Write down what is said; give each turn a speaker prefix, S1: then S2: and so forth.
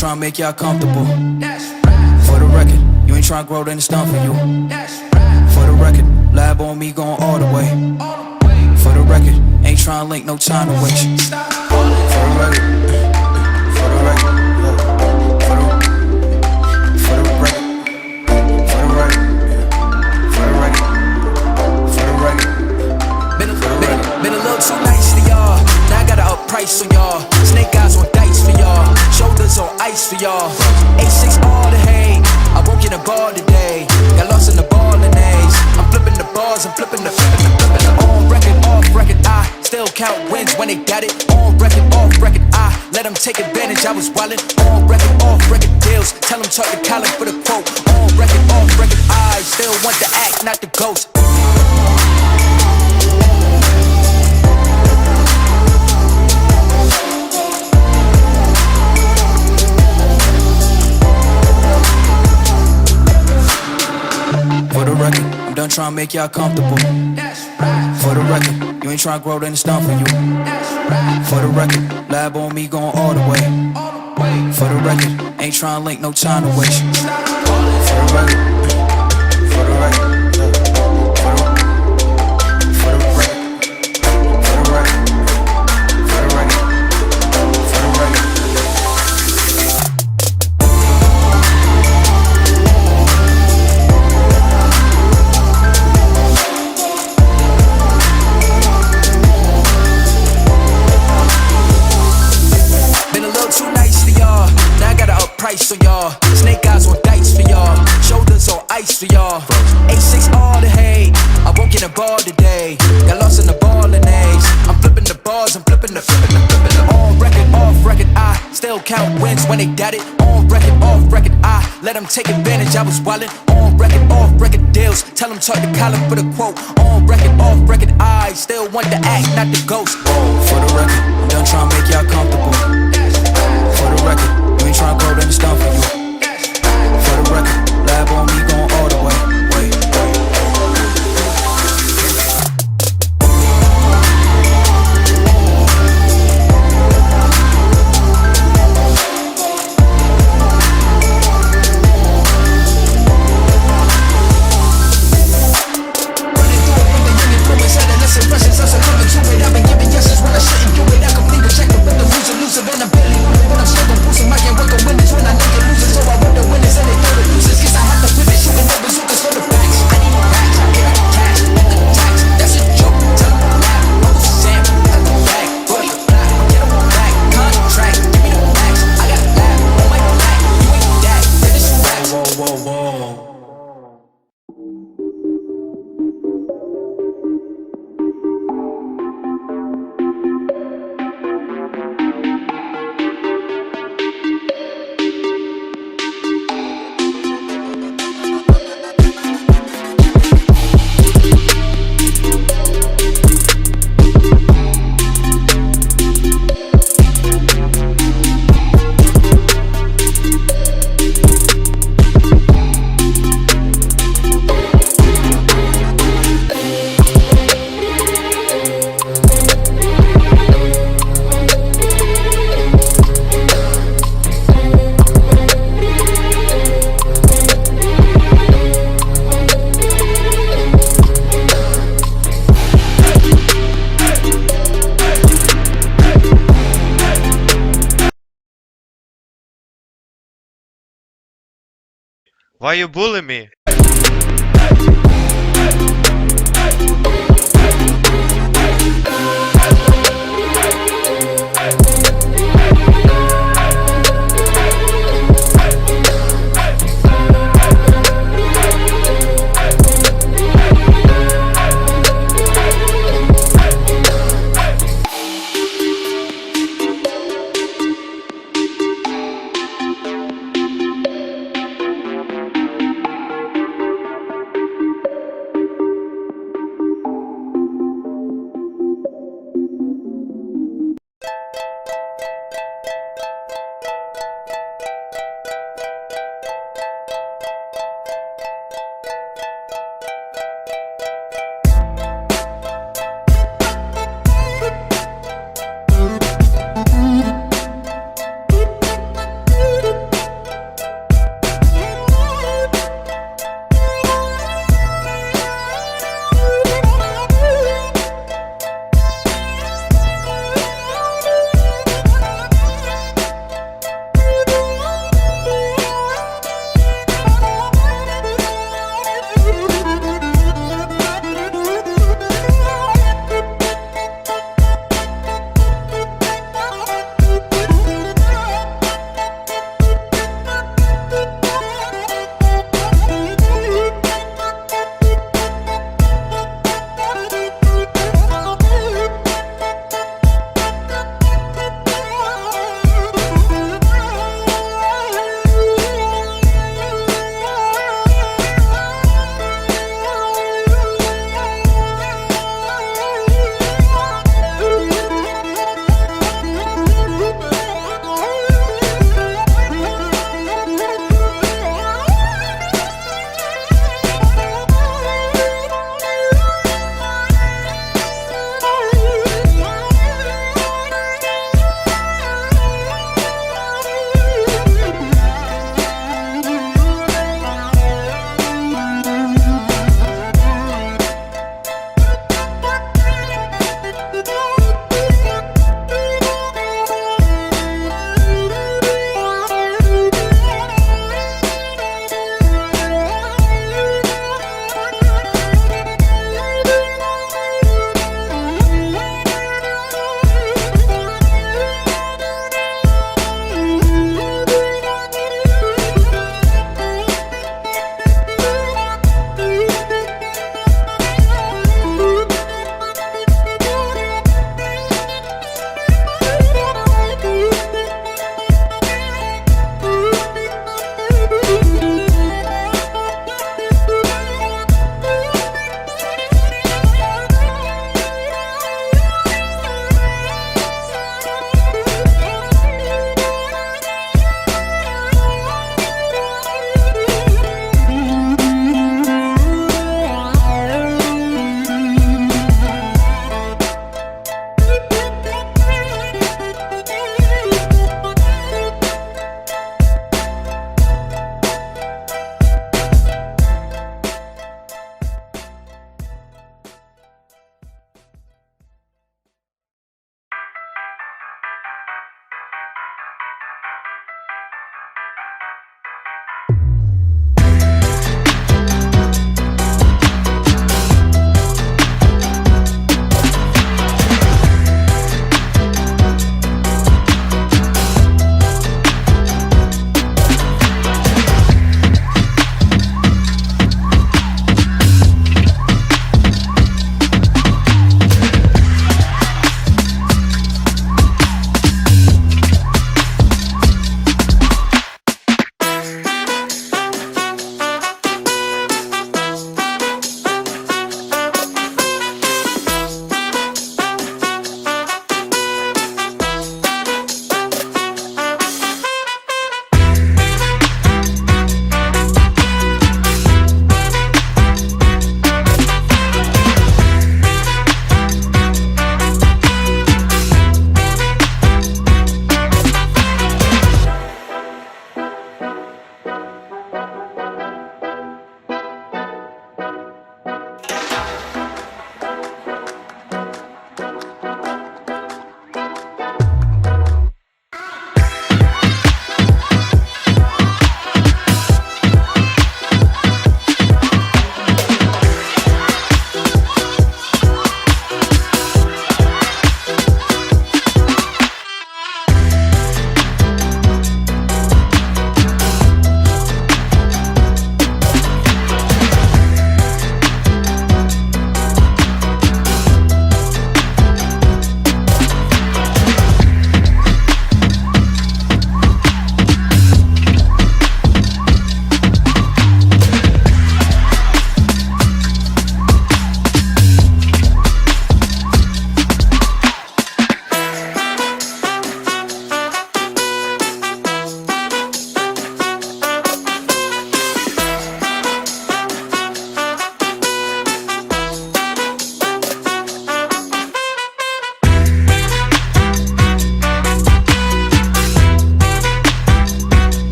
S1: tryna make y'all comfortable. For the record, you ain't tryna grow, then it's done for you. For the record, lab on me going all the way. For the record, ain't tryna link, no time to waste. For the record, for the record, for the record, for the record, for the record, for the record. Been a little too nice to y'all. Now I gotta up price on y'all. Snake eyes on dice for y'all. Shoulders on ice for y'all. A6 all the hate. I won't get a ball today. Got lost in the ball and A's. I'm flipping the bars, I'm flipping the on record, off record. I still count wins when they got it. On record, off record. I let them take advantage. I was wildin'. On record, off record deals. Tell them talk to Colin for the quote. On record, off record. I still want the act, not the ghost. For the record, I'm done tryna make y'all comfortable. For the record, you ain't tryna grow, then it's done for you. For the record, lab on me going all the way. For the record, ain't tryna link, no time to waste. For the record, for the record, for the record, for the record, for the record, for the record. Price on y'all, snake eyes on dice for y'all, shoulders on ice for y'all. A6 all the hate, I won't get a ball today. Got lost in the ball and A's. I'm flipping the bars, I'm flipping the on record, off record. I still count wins when they got it. On record, off record. I let them take advantage. I was wildin'. On record, off record deals. Tell them talk to Colin for the quote. On record, off record. I still want the act, not the ghost. For the record, I'm done tryna make y'all comfortable. For the record, you ain't tryna grow, then it's done for you. For the record, lab on me going all the way.
S2: Why you bully me?